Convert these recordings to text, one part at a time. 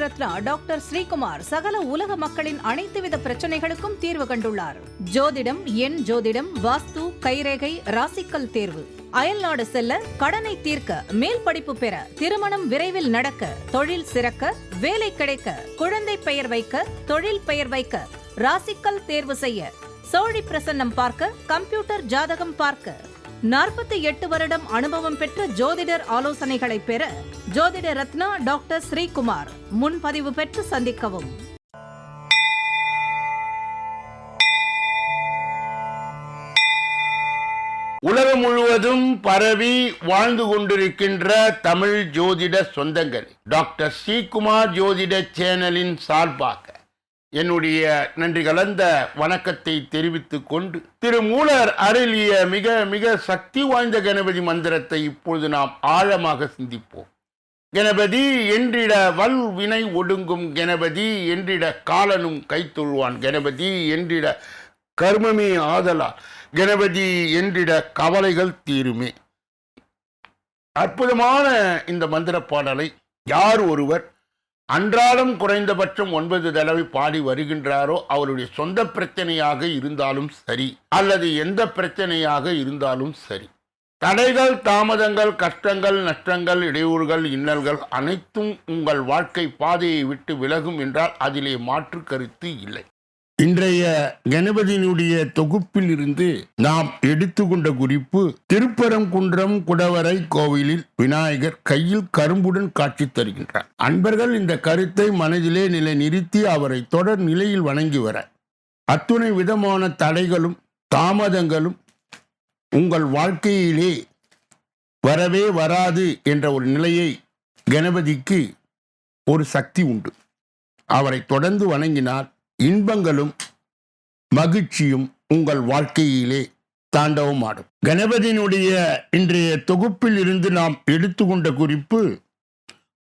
Ratna doctor Sreekumar சகல உலக மக்களின் அனைத்து வித பிரச்சனைகளுக்கும் தீர்வு கண்டுள்ளார். ஜோதிடம், எண் ஜோதிடம், வாஸ்து, கைரேகை, ராசிக்கல் தேர்வு, அயல்நாடு செல்ல, கடனை தீர்க்க, மேல் படிப்பு பெற, திருமணம் விரைவில் நடக்க, தொழில் சிறக்க, வேலை கிடைக்க, குழந்தை பெயர் வைக்க, தொழில் பெயர் வைக்க, ராசிக்கல் தேர்வு செய்ய, சோழி பிரசன்னம் பார்க்க, கம்ப்யூட்டர் ஜாதகம் பார்க்க, 48 வருடம் அனுபவம் பெற்ற ஜோதிடர் ஆலோசனைகளை பெற ஜோதிட ரத்னா டாக்டர் ஸ்ரீகுமார். முன்பதிவு பெற்று சந்திக்கவும். உலகம் முழுவதும் பரவி வாழ்ந்து கொண்டிருக்கின்ற தமிழ் ஜோதிட சொந்தங்கள், டாக்டர் ஸ்ரீகுமார் ஜோதிட சேனலின் சார்பாக என்னுடைய நன்றி கலந்த வணக்கத்தை தெரிவித்துக் கொண்டு, திருமூலர் அருளிய மிக மிக சக்தி வாய்ந்த கணபதி மந்திரத்தை இப்பொழுது நாம் ஆழமாக சிந்திப்போம். கணபதி என்றிட வல் வினை ஒடுங்கும், கணபதி என்றிட காலனும் கைத்தொழுவான், கணபதி என்றிட கர்மமே ஆதலால், கணபதி என்றிட கவலைகள் தீருமே. அற்புதமான இந்த மந்திர பாடலை யார் ஒருவர் அன்றாடம் குறைந்தபட்சம் 9 தடவை பாடி வருகின்றாரோ, அவருடைய சொந்த பிரச்சனையாக இருந்தாலும் சரி, அல்லது எந்த பிரச்சனையாக இருந்தாலும் சரி, தடைகள், தாமதங்கள், கஷ்டங்கள், நஷ்டங்கள், இடையூறுகள், இன்னல்கள் அனைத்தும் உங்கள் வாழ்க்கை பாதையை விட்டு விலகும் என்றால் அதிலே மாற்று கருத்து இல்லை. இன்றைய கணபதியினுடைய தொகுப்பில் இருந்து நாம் எடுத்துக்கொண்ட குறிப்பு, திருப்பரங்குன்றம் குடவரை கோவிலில் விநாயகர் கையில் கரும்புடன் காட்சி தருகின்றார். அன்பர்கள் இந்த கருத்தை மனதிலே நிலை நிறுத்தி அவரை தொடர் நிலையில் வணங்கி வர, அத்துணை விதமான தடைகளும் தாமதங்களும் உங்கள் வாழ்க்கையிலே வரவே வராது என்ற ஒரு நிலையை, கணபதிக்கு ஒரு சக்தி உண்டு. அவரை தொடர்ந்து வணங்கினால் இன்பங்களும் மகிழ்ச்சியும் உங்கள் வாழ்க்கையிலே தாண்டவமாடும். கணபதியினுடைய இன்றைய தொகுப்பில் இருந்து நாம் எடுத்துக்கொண்ட குறிப்பு,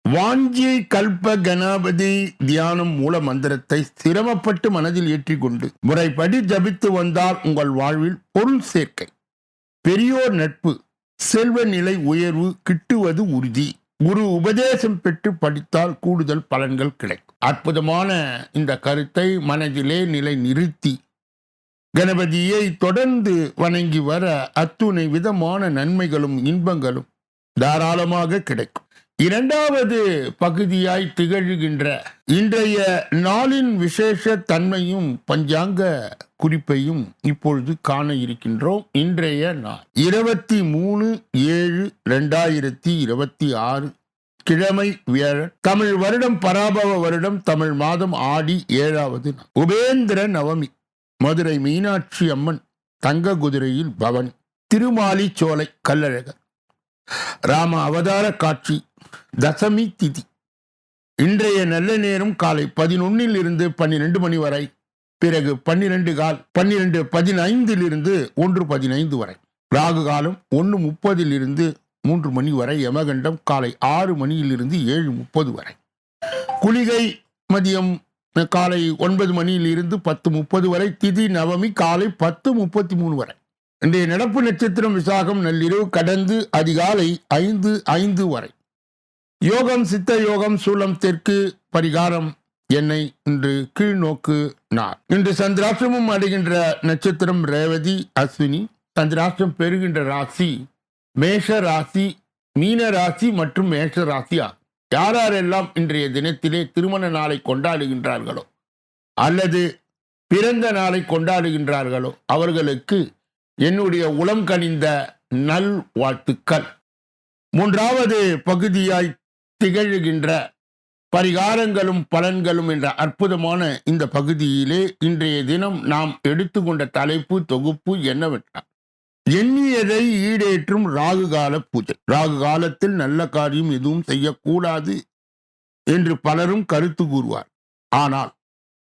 வாஞ்சி கல்ப கணபதி தியானம் மூல மந்திரத்தை சிரமப்பட்டு மனதில் ஏற்றிக்கொண்டு முறைப்படி ஜபித்து வந்தால் உங்கள் வாழ்வில் பொருள் சேர்க்கை, பெரியோர் நட்பு, செல்வ நிலை உயர்வு கிட்டுவது உறுதி. குரு உபதேசம் பெற்று படித்தால் கூடுதல் பலன்கள் கிடைக்கும். அற்புதமான இந்த கருத்தை மனதிலே நிலை நிறுத்தி கணபதியை தொடர்ந்து வணங்கி வர அத்துணை விதமான நன்மைகளும் இன்பங்களும் தாராளமாக கிடைக்கும். இரண்டாவது பகுதியாய் திகழ்கின்ற இன்றைய நாளின் விசேஷ தன்மையும் பஞ்சாங்க குறிப்பையும் இப்பொழுது காண இருக்கின்றோம். இன்றைய நாள் 23/7/2026 கிழமை வியாழன், தமிழ் வருடம் பராபவ வருடம், தமிழ் மாதம் ஆடி 7வது நாள், உபேந்திர நவமி. மதுரை மீனாட்சி அம்மன் தங்க குதிரையில் பவனி, திருமாலி சோலை கல்லழகர், ராம அவதார காட்சி, தசமி திதி. இன்றைய நல்ல நேரம் காலை 11 இருந்து 12 மணி வரை, பிறகு 12 12:15 1:15 வரை. ராகு காலம் 1:30 இருந்து 3 மணி வரை. யமகண்டம் காலை 6 மணியிலிருந்து 7:30 வரை. குளிகை மதியம் காலை 9 மணியிலிருந்து 10:30 வரை. திதி நவமி காலை 10:33 வரை. இன்றைய நடப்பு நட்சத்திரம் விசாகம் நள்ளிரவு கடந்து அதிகாலை 5:05 வரை. யோகம் சித்த யோகம், சூலம் தெற்கு, பரிகாரம் எண்ணெய். இன்று கீழ்நோக்கு நாள். இன்று சந்திராஷ்டிரமம் அடைகின்ற நட்சத்திரம் ரேவதி, அஸ்வினி. சந்திராஷ்டிரம் பெறுகின்ற ராசி மேஷ ராசி, மீன ராசி மற்றும் மேஷ ராசி ஆகும். யாரெல்லாம் இன்றைய தினத்திலே திருமண நாளை கொண்டாடுகின்றார்களோ அல்லது பிறந்த நாளை கொண்டாடுகின்றார்களோ அவர்களுக்கு என்னுடைய உளம் கனிந்த நல் வாழ்த்துக்கள். மூன்றாவது பகுதியாய் திகழ்கின்ற பரிகாரங்களும் பலன்களும் என்ற அற்புதமான இந்த பகுதியிலே இன்றைய தினம் நாம் எடுத்துக்கொண்ட தலைப்பு தொகுப்பு என்னவென்றால், எண்ணியதை ஈடேற்றும் ராகு கால பூஜை. ராகு காலத்தில் நல்ல காரியம் எதுவும் செய்யக்கூடாது என்று பலரும் கருத்து கூறுவார். ஆனால்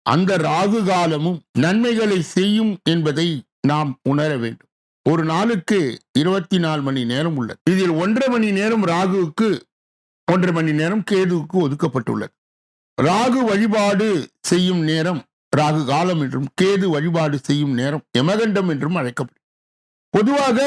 அந்த ராகு காலமும் நன்மைகளை செய்யும் என்பதை நாம் உணர வேண்டும். ஒரு நாளுக்கு 24 மணி நேரம் உள்ளது. இதில் 1.5 மணி நேரம் ராகுவுக்கு, 1.5 மணி நேரம் கேதுவுக்கு ஒதுக்கப்பட்டுள்ளது. ராகு வழிபாடு செய்யும் நேரம் ராகு காலம் என்றும், கேது வழிபாடு செய்யும் நேரம் யமகண்டம் என்றும் அழைக்கப்படும். பொதுவாக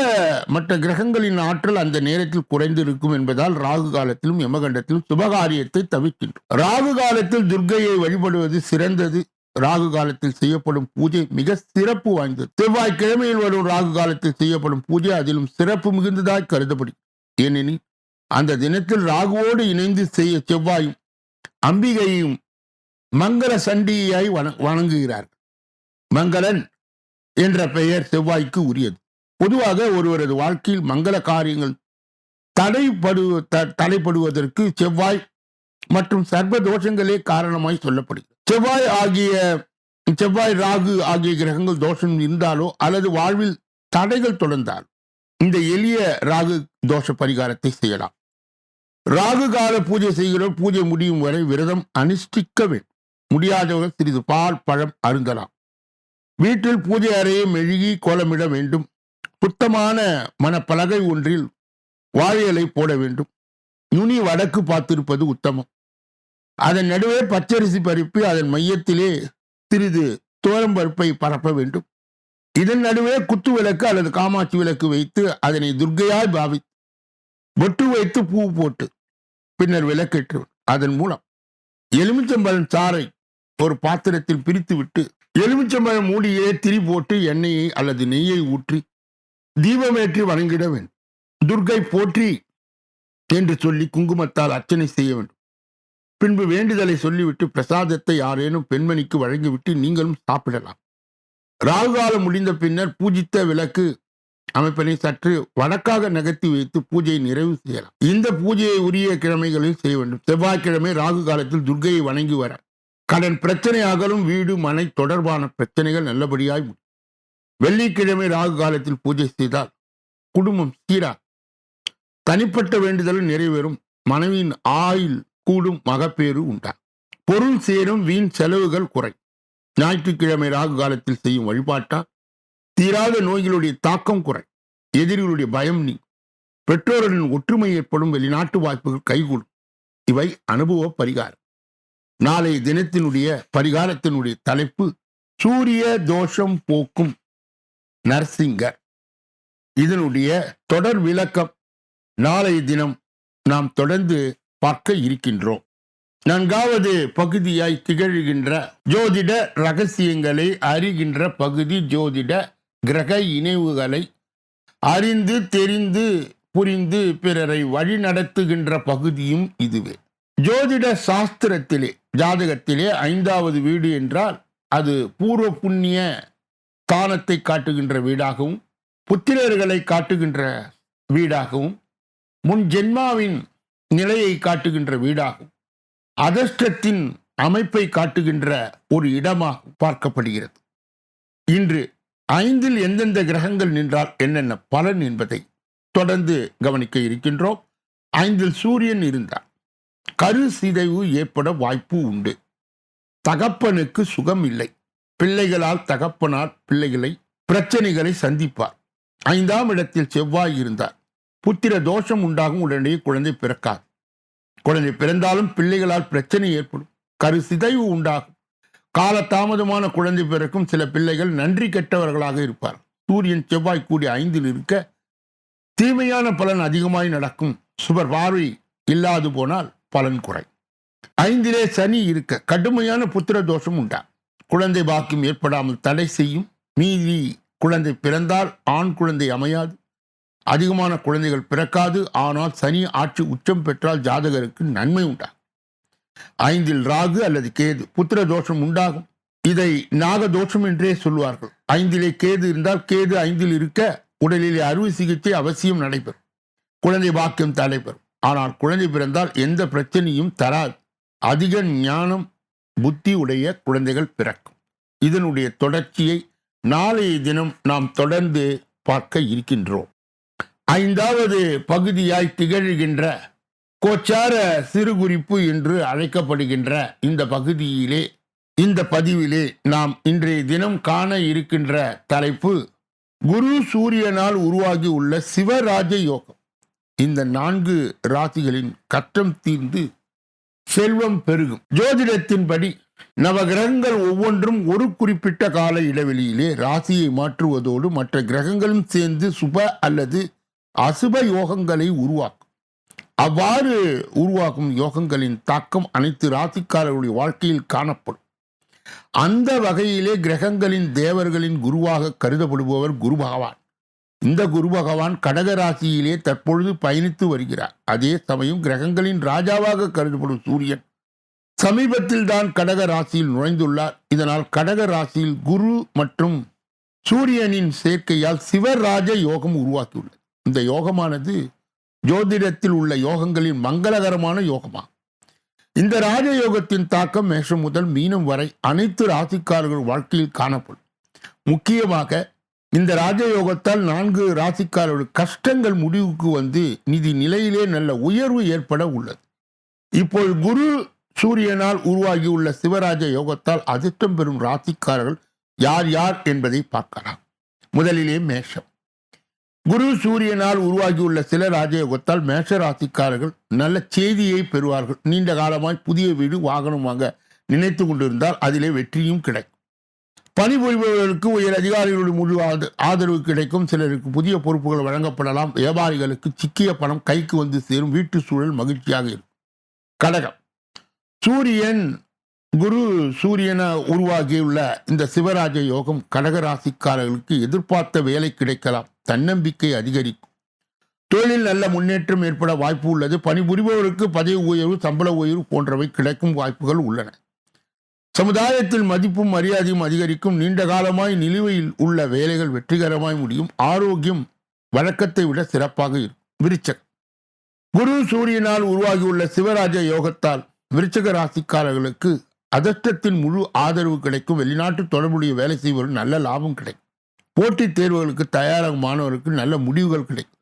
மற்ற கிரகங்களின் ஆற்றல் அந்த நேரத்தில் குறைந்து இருக்கும் என்பதால் ராகு காலத்திலும் யமகண்டத்திலும் சுபகாரியத்தை தவிர்க்கின்றோம். ராகு காலத்தில் துர்க்கையை வழிபடுவது சிறந்தது. ராகு காலத்தில் செய்யப்படும் பூஜை மிக சிறப்பு வாய்ந்தது. செவ்வாய்க்கிழமையில் வரும் ராகு காலத்தில் செய்யப்படும் பூஜை அதிலும் சிறப்பு மிகுந்ததாய் கருதப்படும். ஏனெனில் அந்த தினத்தில் ராகுவோடு இணைந்து செய்ய செவ்வாயும் அம்பிகையும் மங்கள சண்டிகையாய் வணங்குகிறார். மங்களன் என்ற பெயர் செவ்வாய்க்கு உரியது. பொதுவாக ஒருவரது வாழ்க்கையில் மங்கள காரியங்கள் தடைப்படுவதற்கு செவ்வாய் மற்றும் சர்ப்ப தோஷங்களே காரணமாய் சொல்லப்படுகிறது. செவ்வாய் ராகு ஆகிய கிரகங்கள் தோஷம் இருந்தாலோ அல்லது வாழ்வில் தடைகள் தொடர்ந்தால் இந்த எளிய ராகு தோஷ பரிகாரத்தை செய்யலாம். ராகு கால பூஜை செய்கிறோம். பூஜை முடியும் வரை விரதம் அனுஷ்டிக்க வேண்டும். முடியாதவர்கள் சிறிது பால் பழம் அருந்தலாம். வீட்டில் பூஜை அறையை மெழுகி கோலமிட வேண்டும். சுத்தமான மணப்பலகை ஒன்றில் வாழையலை போட வேண்டும். நுனி வடக்கு பார்த்திருப்பது உத்தமம். அதன் நடுவே பச்சரிசி பருப்பி அதன் மையத்திலே சிறிது தோரம்பருப்பை பரப்ப வேண்டும். இதன் நடுவே குத்து விளக்கு அல்லது காமாட்சி விளக்கு வைத்து அதனை துர்க்கையாய் பாவித்து பொட்டு வைத்து பூ போட்டு பின்னர் விளக்கேற்று அதன் மூலம் எலுமிச்சம்பழம் சாறை ஒரு பாத்திரத்தில் பிரித்து விட்டு எலுமிச்சம்பழம் மூடியே திரி போட்டு எண்ணெயை அல்லது நெய்யை ஊற்றி தீபமேற்றி வணங்கிட வேண்டும். துர்க்கை போற்றி என்று சொல்லி குங்குமத்தால் அர்ச்சனை செய்ய வேண்டும். பின்பு வேண்டுதலை சொல்லிவிட்டு பிரசாதத்தை யாரேனும் பெண்மணிக்கு வழங்கிவிட்டு நீங்களும் சாப்பிடலாம். ராகுகாலம் முடிந்த பின்னர் பூஜித்த விளக்கு அமைப்பினை சற்று வடக்காக நகர்த்தி வைத்து பூஜையை நிறைவு செய்யலாம். இந்த பூஜையை உரிய கிழமைகளில் செய்ய வேண்டும். செவ்வாய்க்கிழமை ராகு காலத்தில் துர்க்கையை வணங்கி வர கடன் பிரச்சனை அகலும். வீடு மனை தொடர்பான பிரச்சனைகள் நல்லபடியாய் முடியும். வெள்ளிக்கிழமை ராகு காலத்தில் பூஜை செய்தால் குடும்பம் சீரா, தனிப்பட்ட வேண்டுதலும் நிறைவேறும். மனைவியின் ஆயுள் கூடும், மகப்பேறு உண்டா, பொருள் சேரும், வீண் செலவுகள் குறை. ஞாயிற்றுக்கிழமை ராகு காலத்தில் செய்யும் வழிபாட்டால் தீராத நோய்களுடைய தாக்கம் குறை, எதிரிகளுடைய பயம் நீ, பெற்றோருடன் ஒற்றுமை ஏற்படும், வெளிநாட்டு வாய்ப்புகள் கைகூடும். இவை அனுபவ பரிகாரம். நாளைய தினத்தினுடைய பரிகாரத்தினுடைய தலைப்பு சூரிய தோஷம் போக்கும் நரசிங்கர். இதனுடைய தொடர் விளக்கம் நாளைய தினம் நாம் தொடர்ந்து பார்க்க இருக்கின்றோம். 4வது பகுதியாய் திகழ்கின்ற ஜோதிட ரகசியங்களை அறிகின்ற பகுதி. ஜோதிட கிரக இணைவுகளை அறிந்து தெரிந்து புரிந்து பிறரை வழி நடத்துகின்ற பகுதியும் இதுவே. ஜோதிட சாஸ்திரத்திலே ஜாதகத்திலே 5வது வீடு என்றால் அது பூர்வ புண்ணிய ஸ்தானத்தை காட்டுகின்ற வீடாகவும், புத்திரர்களை காட்டுகின்ற வீடாகவும், முன் ஜென்மாவின் நிலையை காட்டுகின்ற வீடாகவும், அதிர்ஷ்டத்தின் அமைப்பை காட்டுகின்ற ஒரு இடமாக பார்க்கப்படுகிறது. இன்று 5ல் எந்தெந்த கிரகங்கள் நின்றால் என்னென்ன பலன் என்பதை தொடர்ந்து கவனிக்க இருக்கின்றோம். 5ல் சூரியன் இருந்தால் கரு சிதைவு ஏற்பட வாய்ப்பு உண்டு. தகப்பனுக்கு சுகம் இல்லை. பிள்ளைகளால் தகப்பனால் பிள்ளைகளை பிரச்சனைகளை சந்திப்பார். 5ஆம் இடத்தில் செவ்வாய் இருந்தார் புத்திர தோஷம் உண்டாகும். உடனே குழந்தை பிறக்காது. குழந்தை பிறந்தாலும் பிள்ளைகளால் பிரச்சனை ஏற்படும். கரு சிதைவு உண்டாகும். காலதாமதமான குழந்தை பிறக்கும். சில பிள்ளைகள் நன்றி கெட்டவர்களாக இருப்பார். சூரியன் செவ்வாய் கூடிய 5ல் இருக்க தீமையான பலன் அதிகமாய் நடக்கும். சுபர் பார்வை இல்லாது போனால் பலன் குறை. 5லே சனி இருக்க கடுமையான புத்திர தோஷம் உண்டா. குழந்தை பாக்கியம் ஏற்படாமல் தடை செய்யும். மீதி குழந்தை பிறந்தால் ஆண் குழந்தை அமையாது. அதிகமான குழந்தைகள் பிறக்காது. ஆனால் சனி ஆட்சி உச்சம் பெற்றால் ஜாதகருக்கு நன்மை உண்டாகும். 5ல் ராகு அல்லது கேது புத்திர தோஷம் உண்டாகும். இதை நாகதோஷம் என்றே சொல்வார்கள். 5லே கேது இருந்தால் கேது 5ல் இருக்க உடலிலே அறுவை சிகிச்சை அவசியம் நடைபெறும். குழந்தை பாக்கியம் தடைபெறும். ஆனால் குழந்தை பிறந்தால் எந்த பிரச்சனையும் தராது. அதிக ஞானம் புத்தி உடைய குழந்தைகள் பிறக்கும். இதனுடைய தொடர்ச்சியை நாளைய தினம் நாம் தொடர்ந்து பார்க்க இருக்கின்றோம். 5வது பகுதியாய் திகழ்கின்ற கோச்சார சிறுகுறிப்பு என்று அழைக்கப்படுகின்ற இந்த பகுதியிலே, இந்த பதிவிலே நாம் இன்றைய தினம் காண இருக்கின்ற தலைப்பு குரு சூரியனால் உருவாகி உள்ள சிவராஜ யோகம். இந்த 4 ராசிகளின் கஷ்டம் தீர்ந்து செல்வம் பெருகும். ஜோதிடத்தின்படி நவகிரகங்கள் ஒவ்வொன்றும் ஒரு குறிப்பிட்ட கால இடைவெளியிலே ராசியை மாற்றுவதோடு மற்ற கிரகங்களும் சேர்ந்து சுப அல்லது அசுப யோகங்களை உருவாக்கும். அவ்வாறு உருவாக்கும் யோகங்களின் தாக்கம் அனைத்து ராசிக்காரர்களுடைய வாழ்க்கையில் காணப்படும். அந்த வகையிலே கிரகங்களின் தேவர்களின் குருவாக கருதப்படுபவர் குரு பகவான். இந்த குரு பகவான் கடக ராசியிலே தற்பொழுது பயணித்து வருகிறார். அதே சமயம் கிரகங்களின் ராஜாவாக கருதப்படும் சூரியன் சமீபத்தில் தான் கடக ராசியில் நுழைந்துள்ளார். இதனால் கடக ராசியில் குரு மற்றும் சூரியனின் சேர்க்கையால் சிவராஜ யோகம் உருவாக்கியுள்ளது. இந்த யோகமானது ஜோதிடத்தில் உள்ள யோகங்களின் மங்களகரமான யோகமாகும். இந்த ராஜயோகத்தின் தாக்கம் மேஷம் முதல் மீனம் வரை அனைத்து ராசிக்காரர்கள் வாழ்க்கையில் காணப்படும். முக்கியமாக இந்த ராஜயோகத்தால் 4 ராசிக்காரர்கள் கஷ்டங்கள் முடிவுக்கு வந்து நிதி நிலையிலே நல்ல உயர்வு ஏற்பட உள்ளது. இப்போது குரு சூரியனால் உருவாகியுள்ள சிவராஜ யோகத்தால் அதிர்ஷ்டம் பெறும் ராசிக்காரர்கள் யார் யார் என்பதை பார்க்கலாம். முதலிலே மேஷம். குரு சூரியனால் உருவாகியுள்ள சில ராஜயோகத்தால் மேஷ ராசிக்காரர்கள் நல்ல செய்தியை பெறுவார்கள். நீண்ட காலமாய் புதிய வீடு வாகனம் வாங்க நினைத்து கொண்டிருந்தால் அதிலே வெற்றியும் கிடைக்கும். பணிபுரிபவர்களுக்கு உயர் அதிகாரிகளுடைய முழு ஆதரவு கிடைக்கும். சிலருக்கு புதிய பொறுப்புகள் வழங்கப்படலாம். வியாபாரிகளுக்கு சிக்கிய பணம் கைக்கு வந்து சேரும். வீட்டு சூழல் மகிழ்ச்சியாக இருக்கும். கடகம். சூரியன் குரு சூரியன உருவாகியுள்ள இந்த சிவராஜ யோகம் கடகராசிக்காரர்களுக்கு எதிர்பார்த்த வேலை கிடைக்கலாம். தன்னம்பிக்கை அதிகரிக்கும். தொழிலில் நல்ல முன்னேற்றம் ஏற்பட வாய்ப்பு உள்ளது. பணிபுரிபவருக்கு பதவி உயர்வு, சம்பள உயர்வு போன்றவை கிடைக்கும் வாய்ப்புகள் உள்ளன. சமுதாயத்தில் மதிப்பும் மரியாதையும் அதிகரிக்கும். நீண்ட காலமாய் நிலுவையில் உள்ள வேலைகள் வெற்றிகரமாய் முடியும். ஆரோக்கியம் வழக்கத்தை விட சிறப்பாக இருக்கும். விருச்சகம். குரு சூரியனால் உருவாகியுள்ள சிவராஜ யோகத்தால் விருச்சக ராசிக்காரர்களுக்கு அதிர்ஷ்டத்தின் முழு ஆதரவு கிடைக்கும். வெளிநாட்டு தொடர்புடைய வேலை செய்வர்கள் நல்ல லாபம் கிடைக்கும். போட்டித் தேர்வுகளுக்கு தயாராகும் மாணவர்களுக்கு நல்ல முடிவுகள் கிடைக்கும்.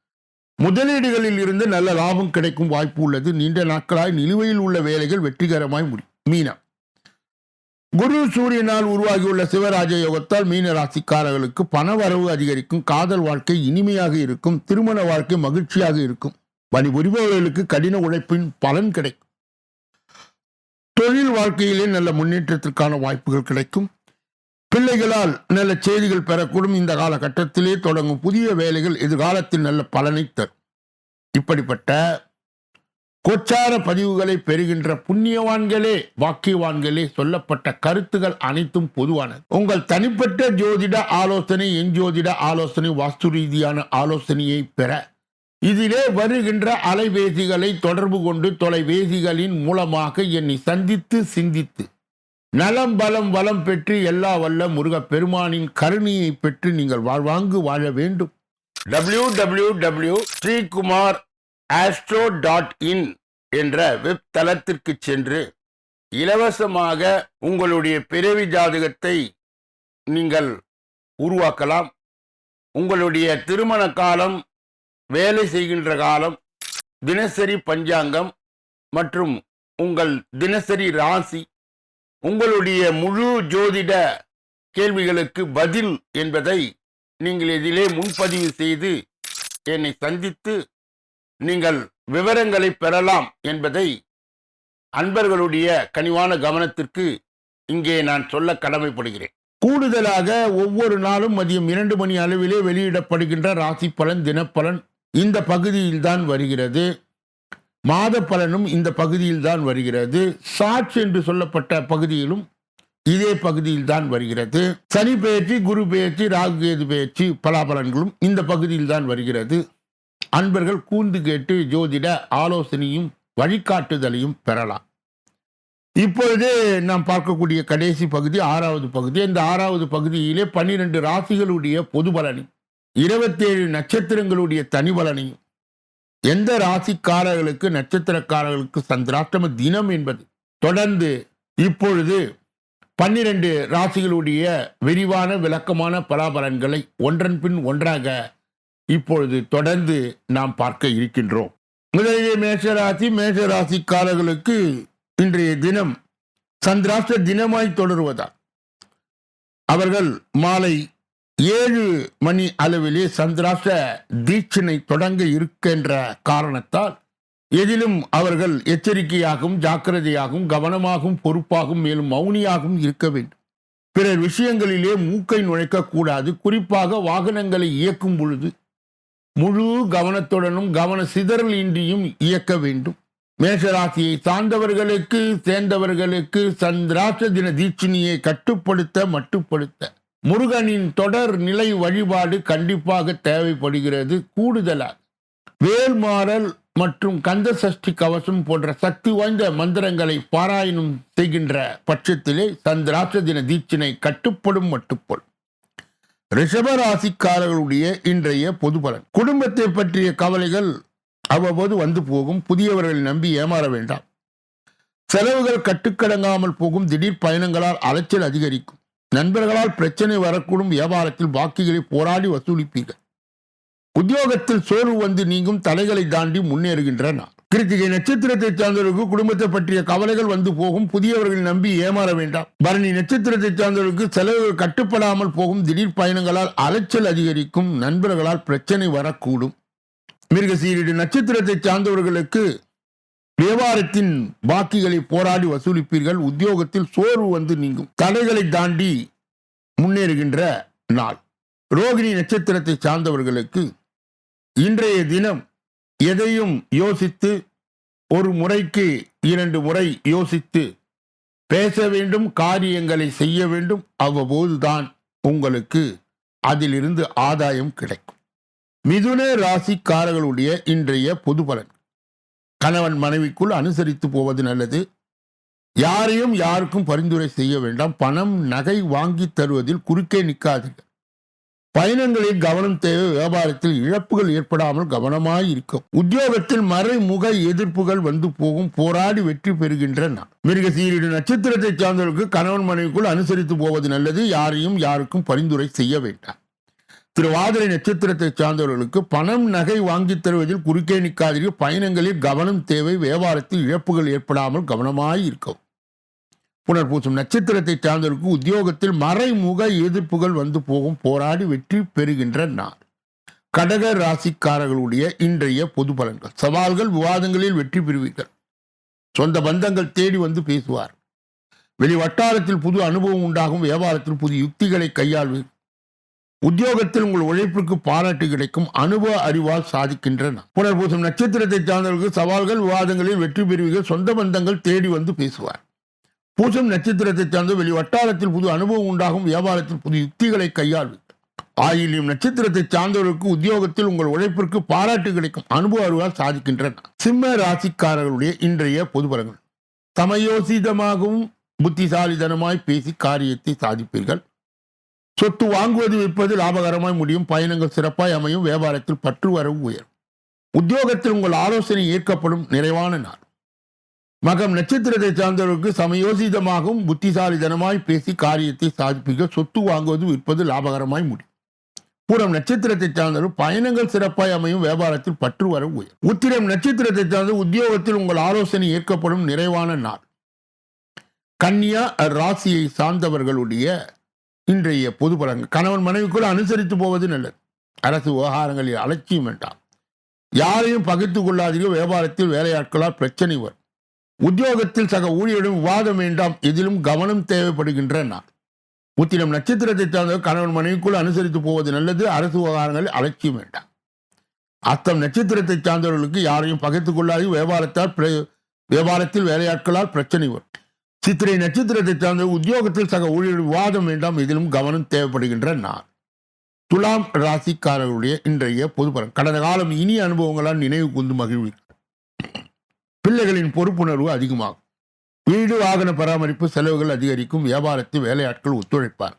முதலீடுகளில் இருந்து நல்ல லாபம் கிடைக்கும் வாய்ப்பு உள்ளது. நீண்ட நாட்களாய் நிலுவையில் உள்ள வேலைகள் வெற்றிகரமாய் முடியும். மீனம். குரு சூரியனால் உருவாகியுள்ள சிவராஜ யோகத்தால் மீன ராசிக்காரர்களுக்கு பண வரவு அதிகரிக்கும். காதல் வாழ்க்கை இனிமையாக இருக்கும். திருமண வாழ்க்கை மகிழ்ச்சியாக இருக்கும். பணிபுரிபவர்களுக்கு கடின உழைப்பின் பலன் கிடைக்கும். தொழில் வாழ்க்கையிலே நல்ல முன்னேற்றத்திற்கான வாய்ப்புகள் கிடைக்கும். பிள்ளைகளால் நல்ல செய்திகள் பெறக்கூடும். இந்த காலகட்டத்திலே தொடங்கும் புதிய வேலைகள் எதிர்காலத்தில் நல்ல பலனை தரும். இப்படிப்பட்ட கோச்சார பதிவுகளை பெறுகின்ற புண்ணியவான்களே, வாக்கியவான்களே சொல்லப்பட்ட கருத்துகள் அனைத்தும் பொதுவானது. உங்கள் தனிப்பட்ட ஜோதிட ஆலோசனை, என் ஜோதிட ஆலோசனை, வாஸ்து ரீதியான ஆலோசனையை பெற இதிலே வருகின்ற அலைபேசிகளை தொடர்பு கொண்டு தொலைபேசிகளின் மூலமாக என்னை சந்தித்து சிந்தித்து நலம் பலம் வளம் பெற்று எல்லா வல்ல முருகப் பெருமானின் கருணையை பெற்று நீங்கள் வாழ்வாங்கு வாழ வேண்டும். www.srikumar.astro.in என்ற வெப் தளத்திற்கு சென்று இலவசமாக உங்களுடைய பிறவி ஜாதகத்தை நீங்கள் உருவாக்கலாம். உங்களுடைய திருமண காலம், வேலை செய்கின்ற காலம், தினசரி பஞ்சாங்கம் மற்றும் உங்கள் தினசரி ராசி, உங்களுடைய முழு ஜோதிட கேள்விகளுக்கு பதில் என்பதை நீங்கள் இதிலே முன்பதிவு செய்து என்னை சந்தித்து நீங்கள் விவரங்களை பெறலாம் என்பதை அன்பர்களுடைய கனிவான கவனத்திற்கு இங்கே நான் சொல்ல கடமைப்படுகிறேன். கூடுதலாக ஒவ்வொரு நாளும் மதியம் 2 மணி அளவிலே வெளியிடப்படுகின்ற ராசி பலன், தினப்பலன் இந்த பகுதியில் தான் வருகிறது. மாத பலனும் இந்த பகுதியில் தான் வருகிறது. சாட்சி என்று சொல்லப்பட்ட பகுதியிலும் இதே பகுதியில் தான் வருகிறது. சனி பெயர்ச்சி, குரு பெயர்ச்சி, ராகு கேது பெயர்ச்சி பலாபலன்களும் இந்த பகுதியில் தான் வருகிறது. அன்பர்கள் கூர்ந்து கேட்டு ஜோதிட ஆலோசனையும் வழிகாட்டுதலையும் பெறலாம். இப்பொழுது நாம் பார்க்கக்கூடிய கடைசி பகுதி 6வது பகுதி. இந்த 6வது பகுதியிலே 12 ராசிகளுடைய பொது பலனையும் 27 நட்சத்திரங்களுடைய தனி பலனையும், எந்த ராசிக்காரர்களுக்கு நட்சத்திரக்காரர்களுக்கு சந்திராஷ்டம தினம் என்பது தொடர்ந்து இப்பொழுது 12 ராசிகளுடைய விரிவான விளக்கமான பலாபலன்களை ஒன்றன் பின் ஒன்றாக இப்பொழுது தொடர்ந்து நாம் பார்க்க இருக்கின்றோம். முதலிலே மேஷராசி. மேஷராசிக்காரர்களுக்கு இன்றைய தினம் சந்திராஷ்ட தினமாய் தொடருவதால் அவர்கள் மாலை 7 மணி அளவிலே சந்திராஷ்ட தீட்சணை தொடங்க இருக்கின்ற காரணத்தால் எதிலும் அவர்கள் எச்சரிக்கையாகவும் ஜாக்கிரதையாகவும் கவனமாகவும் பொறுப்பாகவும் மேலும் மௌனியாகவும் இருக்க வேண்டும். பிறர் விஷயங்களிலே மூக்கை நுழைக்கக்கூடாது. குறிப்பாக வாகனங்களை இயக்கும் பொழுது முழு கவனத்துடனும் கவன சிதறல் இன்றியும் இயக்க வேண்டும். மேஷராசியை சார்ந்தவர்களுக்கு சேர்ந்தவர்களுக்கு சந்திராட்ச தின தீட்சிணியை மட்டுப்படுத்த முருகனின் தொடர் நிலை வழிபாடு கண்டிப்பாக தேவைப்படுகிறது. கூடுதலாக வேல்மாறல் மற்றும் கந்த சஷ்டி கவசம் போன்ற சக்தி வாய்ந்த மந்திரங்களை பாராயணம் செய்கின்ற பட்சத்திலே சந்திராட்ச தின தீட்சிணை மட்டுப்படும். ரிஷபராசிக்காரர்களுடைய இன்றைய பொது பலன். குடும்பத்தை பற்றிய கவலைகள் அவ்வப்போது வந்து போகும். புதியவர்களை நம்பி ஏமாற வேண்டாம். செலவுகள் கட்டுக்கடங்காமல் போகும். திடீர் பயணங்களால் அலைச்சல் அதிகரிக்கும். நண்பர்களால் பிரச்சனை வரக்கூடும். வியாபாரத்தில் பாக்கிகளை போராடி வசூலிப்பீர்கள். உத்தியோகத்தில் சோர்வு வந்து நீங்கும். தடைகளை தாண்டி முன்னேறுகின்றன. கிருத்திகை நட்சத்திரத்தை சார்ந்தவர்களுக்கு குடும்பத்தை பற்றிய கவலைகள் வந்து போகும். புதியவர்கள் நம்பி ஏமாற வேண்டாம். பரணி நட்சத்திரத்தை சார்ந்தவர்களுக்கு செலவுகள் கட்டுப்படாமல் போகும். திடீர் பயணங்களால் அலைச்சல் அதிகரிக்கும். நண்பர்களால் பிரச்சனை வரக்கூடும். மிருகசீரிடு நட்சத்திரத்தை சார்ந்தவர்களுக்கு வியாபாரத்தின் பாக்கிகளை போராடி வசூலிப்பீர்கள். உத்தியோகத்தில் சோர்வு வந்து நீங்கும். தடைகளை தாண்டி முன்னேறுகின்ற நாள். ரோகிணி நட்சத்திரத்தை சார்ந்தவர்களுக்கு இன்றைய தினம் எதையும் யோசித்து ஒரு முறைக்கு 2 முறை யோசித்து பேச வேண்டும். காரியங்களை செய்ய வேண்டும். அவ்வப்போதுதான் உங்களுக்கு அதிலிருந்து ஆதாயம் கிடைக்கும். மிதுன ராசிக்காரர்களுடைய இன்றைய பொது பலன். கணவன் மனைவிக்குள் அனுசரித்து போவது நல்லது. யாரையும் யாருக்கும் பரிந்துரை செய்ய வேண்டாம். பணம் நகை வாங்கி தருவதில் குறுக்கே நிற்காதீர்கள். பயணங்களில் கவனம் தேவை. வியாபாரத்தில் இழப்புகள் ஏற்படாமல் கவனமாய் இருக்கும். உத்தியோகத்தில் மறைமுக எதிர்ப்புகள் வந்து போகும். போராடி வெற்றி பெறுகின்றன. மிருகசீரிடு நட்சத்திரத்தை சார்ந்தவர்களுக்கு கணவன் மனைவிக்குள் அனுசரித்து போவது நல்லது. யாரையும் யாருக்கும் பரிந்துரை செய்ய வேண்டாம். திருவாதிரை நட்சத்திரத்தை சார்ந்தவர்களுக்கு பணம் நகை வாங்கி தருவதில் குறுக்கே நிற்காதீர்கள். பயணங்களில் கவனம் தேவை. வியாபாரத்தில் இழப்புகள் ஏற்படாமல் கவனமாய் இருக்கும். புனர்பூசம் நட்சத்திரத்தை சார்ந்தவருக்கு உத்தியோகத்தில் மறைமுக எதிர்ப்புகள் வந்து போகும். போராடி வெற்றி பெறுகின்ற நாள். கடக ராசிக்காரர்களுடைய இன்றைய பொது பலன்கள். சவால்கள் விவாதங்களில் வெற்றி பெறுவீர்கள். சொந்த பந்தங்கள் தேடி வந்து பேசுவார். வெளி வட்டாரத்தில் புது அனுபவம் உண்டாகும். வியாபாரத்தில் புது யுக்திகளை கையாள்வீர்கள். உத்தியோகத்தில் உங்கள் உழைப்பிற்கு பாராட்டு கிடைக்கும். அனுபவ அறிவால் சாதிக்கின்றன. புனர்பூசம் நட்சத்திரத்தை சார்ந்தவர்களுக்கு சவால்கள் விவாதங்களில் வெற்றி பெறுவீர்கள். சொந்த பந்தங்கள் தேடி வந்து பேசுவார். பூசம் நட்சத்திரத்தை சார்ந்த வெளி வட்டாரத்தில் புது அனுபவம் உண்டாகும். வியாபாரத்தில் புது யுக்திகளை கையாள்வீர்கள். ஆயில்யம் நட்சத்திரத்தை சார்ந்தவர்களுக்கு உத்தியோகத்தில் உங்கள் உழைப்பிற்கு பாராட்டு கிடைக்கும். அனுபவ அறிவால் சாதிக்கின்றன. சிம்ம ராசிக்காரர்களுடைய இன்றைய பொது பலன்கள். சமயோசிதமாகவும் புத்திசாலிதனமாய் பேசி காரியத்தை சாதிப்பீர்கள். சொத்து வாங்குவது விற்பது லாபகரமாய் முடியும். பயணங்கள் சிறப்பாய் அமையும். வியாபாரத்தில் பற்று வரவு உயரும். உத்தியோகத்தில் உங்கள் ஆலோசனை ஏற்கப்படும். நிறைவான நாள். மகம் நட்சத்திரத்தை சார்ந்தவர்களுக்கு சமயோசிதமாகவும் புத்திசாலிதனமாய் பேசி காரியத்தை சாதிப்பீர்கள். சொத்து வாங்குவது விற்பது லாபகரமாய் முடியும். பூரம் நட்சத்திரத்தை சார்ந்தவர்கள் பயணங்கள் சிறப்பாய் அமையும். வியாபாரத்தில் பற்று வரவு உயரும். உத்திரம் நட்சத்திரத்தை சார்ந்த உத்தியோகத்தில் உங்கள் ஆலோசனை ஏற்கப்படும். நிறைவான நாள். கன்னியா ராசியை சார்ந்தவர்களுடைய இன்றைய பொது பலன்கள். கணவன் மனைவிக்குள் அனுசரித்து போவது நல்லது. அரசு விவகாரங்களில் அலட்சியம் வேண்டாம். யாரையும் பகிர்ந்து கொள்ளாதீர்கள். வியாபாரத்தில் வேலையாட்களால் பிரச்சனை வரும். உத்தியோகத்தில் சக ஊழியரிடம் விவாதம் வேண்டாம். எதிலும் கவனம் தேவைப்படுகின்ற நாள். உத்திரம் நட்சத்திரத்தை சார்ந்த கணவன் மனைவிக்குள் அனுசரித்து போவது நல்லது. அரசு விவகாரங்களில் அலட்சியம் வேண்டாம். அஸ்தம் நட்சத்திரத்தை சார்ந்தவர்களுக்கு யாரையும் பகிர்ந்து கொள்ளாதீர்கள். வியாபாரத்தில் வேலையாட்களால் பிரச்சனை வரும். சித்திரை நட்சத்திரத்தை சார்ந்த உத்தியோகத்தில் சக ஊழியர்கள் விவாதம் வேண்டாம். எதிலும் கவனம் தேவைப்படுகின்ற நாள். துலாம் ராசிக்காரர்களுடைய இன்றைய பொது பலன். கடந்த காலம் இனிய அனுபவங்களால் நினைவு கூர்ந்து மகிழ்வீர்கள். பிள்ளைகளின் பொறுப்புணர்வு அதிகமாகும். வீடு வாகன பராமரிப்பு செலவுகள் அதிகரிக்கும். வியாபாரத்தில் வேலையாட்கள் ஒத்துழைப்பார்.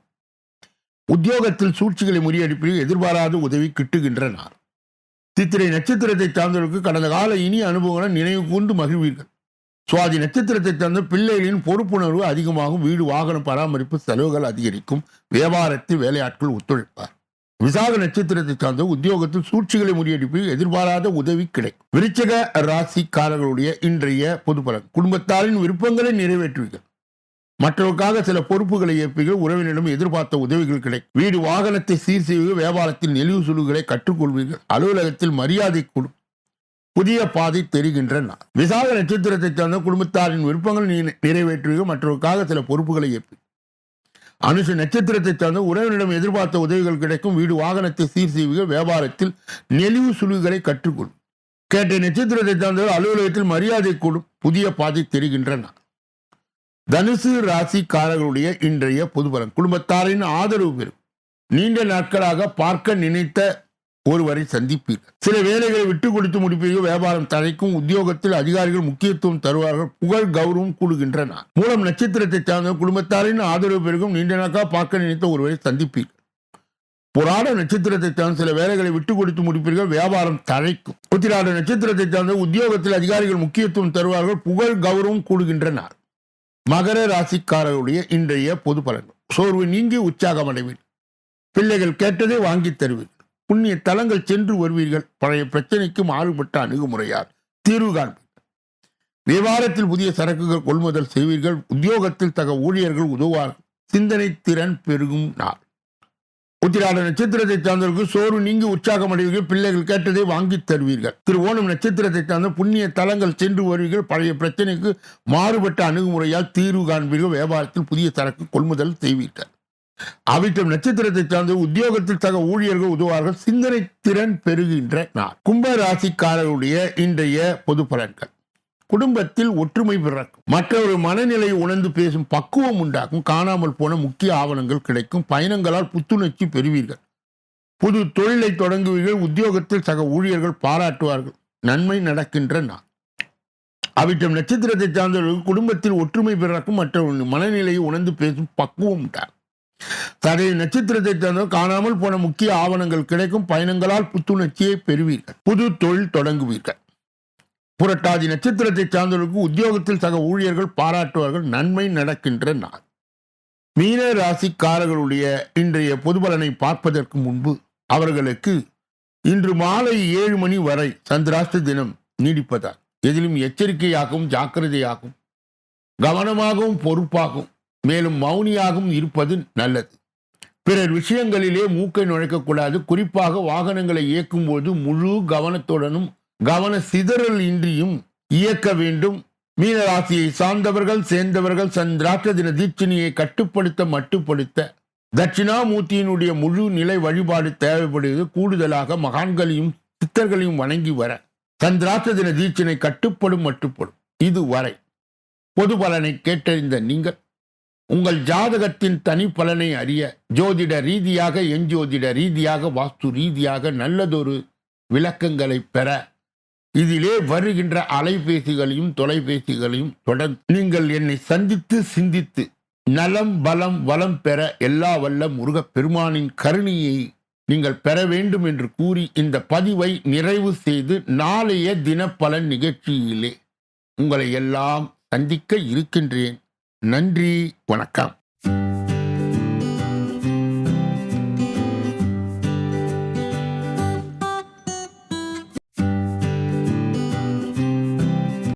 உத்தியோகத்தில் சூழ்ச்சிகளை முறியடிப்பில் எதிர்பாராத உதவி கிட்டுகின்ற நாள். சித்திரை நட்சத்திரத்தை சார்ந்தவர்களுக்கு கடந்த கால இனிய அனுபவங்களை நினைவு கூர்ந்து மகிழ்வீர்கள். சுவாதி நட்சத்திரத்தை சார்ந்த பிள்ளைகளின் பொறுப்புணர்வு அதிகமாகும். வீடு வாகன பராமரிப்பு செலவுகள் அதிகரிக்கும். வியாபாரத்தில் வேலையாட்கள் ஒத்துழைப்பார். விசாக நட்சத்திரத்தை சார்ந்த உத்தியோகத்தில் சூழ்ச்சிகளை முறியடிப்பு எதிர்பாராத உதவி கிடைக்கும். விருச்சிக ராசிக்காரர்களுடைய இன்றைய பொது பலன். குடும்பத்தாரின் விருப்பங்களை நிறைவேற்றுவீர்கள். மற்றவர்களுக்காக சில பொறுப்புகளை ஏற்பீர்கள். உறவினரிடம் எதிர்பார்த்த உதவிகள் கிடைக்கும். வீடு வாகனத்தை சீர் செய்வீர்கள். வியாபாரத்தில் நெளிவு சுழுகளை கற்றுக்கொள்வீர்கள். அலுவலகத்தில் மரியாதை கூடும். புதிய பாதை தெரிகின்ற நாள். விசாக நட்சத்திரத்தை சார்ந்த குடும்பத்தாரின் விருப்பங்கள் நிறைவேற்றுவீர்கள், மற்றவர்களுக்காக சில பொறுப்புகளை ஏற்பு. அனுஷ நட்சத்திரத்தை சார்ந்த உறவினரிடம் எதிர்பார்த்த உதவிகள் கிடைக்கும், வீடு வாகனத்தை சீர் செய்வீர்கள், வியாபாரத்தில் நெளிவு சுழிவுகளை கற்றுக்கொள்ளும். கேட்ட நட்சத்திரத்தை சார்ந்த அலுவலகத்தில் மரியாதை கூடும், புதிய பாதை தெரிகின்ற நாள். தனுசு ராசிக்காரர்களுடைய இன்றைய பொதுபலன். குடும்பத்தாரின் ஆதரவு பெறும். நீண்ட நாட்களாக பார்க்க நினைத்த ஒருவரை சந்திப்பீர்கள். சில வேலைகளை விட்டுக் கொடுத்து முடிப்பீர்கள், வியாபாரம் தழைக்கும், உத்தியோகத்தில் அதிகாரிகள் முக்கியத்துவம் தருவார்கள், புகழ் கௌரவம் கூடுகின்றன. மூலம் நட்சத்திரத்தை சார்ந்த குடும்பத்தாரின் ஆதரவு பெருகும், நீண்ட நாட்களாக பார்க்க நினைத்த ஒருவரை சந்திப்பீர்கள். புராட நட்சத்திரத்தை சார்ந்த சில வேலைகளை விட்டுக் கொடுத்து முடிப்பீர்கள், வியாபாரம் தழைக்கும். உத்திராட நட்சத்திரத்தை சார்ந்த உத்தியோகத்தில் அதிகாரிகள் முக்கியத்துவம் தருவார்கள், புகழ் கௌரவம் கூடுகின்றன. மகர ராசிக்காரர்களுடைய இன்றைய பொது பலன்கள். சோர்வு நீங்கி உற்சாகம் அடைவீர்கள். பிள்ளைகள் கேட்டதை வாங்கி தருவீர்கள். புண்ணிய தலங்கள் சென்று வருவீர்கள். பழைய பிரச்சனைக்கு மாறுபட்ட அணுகுமுறையால் தீர்வு காண்பீர்கள். வியாபாரத்தில் புதிய சரக்குகள் கொள்முதல் செய்வீர்கள். உத்தியோகத்தில் தக ஊழியர்கள் உதவுவார்கள். சிந்தனை திறன் பெருகும் நாள். உத்திராட நட்சத்திரத்தை சார்ந்தவர்கள் சோர்வு நீங்கி உற்சாகம் அடைவீர்கள். பிள்ளைகள் கேட்டதை வாங்கி தருவீர்கள். திருவோணம் நட்சத்திரத்தை சார்ந்த புண்ணிய தலங்கள் சென்று வருவீர்கள். பழைய பிரச்சனைக்கு மாறுபட்ட அணுகுமுறையால் தீர்வு காண்பீர்கள். வியாபாரத்தில் புதிய சரக்கு கொள்முதல் செய்வீர்கள். அவிட்டம் நட்சத்திரத்தை சார்ந்த உத்தியோகத்தில் தக ஊழியர்கள் உதவுவார்கள். சிந்தனை திறன் பெறுகின்ற நாள். கும்ப ராசிக்காரர்களுடைய இன்றைய பொது பலன்கள். குடும்பத்தில் ஒற்றுமை பிறக்கும். மற்றொரு மனநிலையை உணர்ந்து பேசும் பக்குவம் உண்டாகும். காணாமல் போன முக்கிய ஆவணங்கள் கிடைக்கும். பயணங்களால் புத்துணர்ச்சி பெறுவீர்கள். புது தொழிலை தொடங்குவீர்கள். உத்தியோகத்தில் சக ஊழியர்கள் பாராட்டுவார்கள். நன்மை நடக்கின்ற நாள். அவிட்டம் நட்சத்திரத்தை சார்ந்தவர்கள் குடும்பத்தில் ஒற்றுமை பிறக்கும். மற்றொரு மனநிலையை உணர்ந்து பேசும் பக்குவம் உண்டாகும். சதய நட்சத்திரத்தை சார்ந்தவர் காணாமல் போன முக்கிய ஆவணங்கள் கிடைக்கும். பயணங்களால் புத்துணர்ச்சியை பெறுவீர்கள். புது தொழில் தொடங்குவீர்கள். புரட்டாதி நட்சத்திரத்தை சார்ந்தவர்களுக்கு உத்தியோகத்தில் சக ஊழியர்கள் பாராட்டுவார்கள். நன்மை நடக்கின்ற நாள். மீன ராசிக்காரர்களுடைய இன்றைய பொது பலனை பார்ப்பதற்கு முன்பு அவர்களுக்கு இன்று மாலை 7 மணி வரை சந்திராஷ்ட தினம் நீடிப்பதால் எதிலும் எச்சரிக்கையாகவும் ஜாக்கிரதையாகவும் கவனமாகவும் பொறுப்பாகவும் மேலும் மௌனியாகவும் இருப்பது நல்லது. பிறர் விஷயங்களிலே மூக்கை நுழைக்கக்கூடாது. குறிப்பாக வாகனங்களை இயக்கும் போது முழு கவனத்துடனும் கவன சிதறல் இன்றியும் இயக்க வேண்டும். மீனராசியை சார்ந்தவர்கள் சேர்ந்தவர்கள் சந்திராஷ்ட தின தீட்சணியை கட்டுப்படுத்த மட்டுப்படுத்த தட்சிணாமூர்த்தியினுடைய முழு நிலை வழிபாடு தேவைப்படுகிறது. கூடுதலாக மகான்களையும் சித்தர்களையும் வணங்கி வர சந்திராஷ்ட தின தீட்சணை கட்டுப்படும் மட்டுப்படும். இதுவரை பொது பலனை கேட்டறிந்த நீங்கள் உங்கள் ஜாதகத்தின் தனி பலனை அறிய ஜோதிட ரீதியாக எஞ்சோதிட ரீதியாக வாஸ்து ரீதியாக நல்லதொரு விளக்கங்களை பெற இதிலே வருகின்ற அலைபேசிகளையும் தொலைபேசிகளையும் தொடர்ந்து நீங்கள் என்னை சந்தித்து சிந்தித்து நலம் பலம் வளம் பெற எல்லா வல்ல முருகப் பெருமானின் கருணையை நீங்கள் பெற வேண்டும் என்று கூறி இந்த பதிவை நிறைவு செய்து நாளைய தினப்பலன் நிகழ்ச்சியிலே உங்களை எல்லாம் சந்திக்க இருக்கின்றேன். நன்றி, வணக்கம்.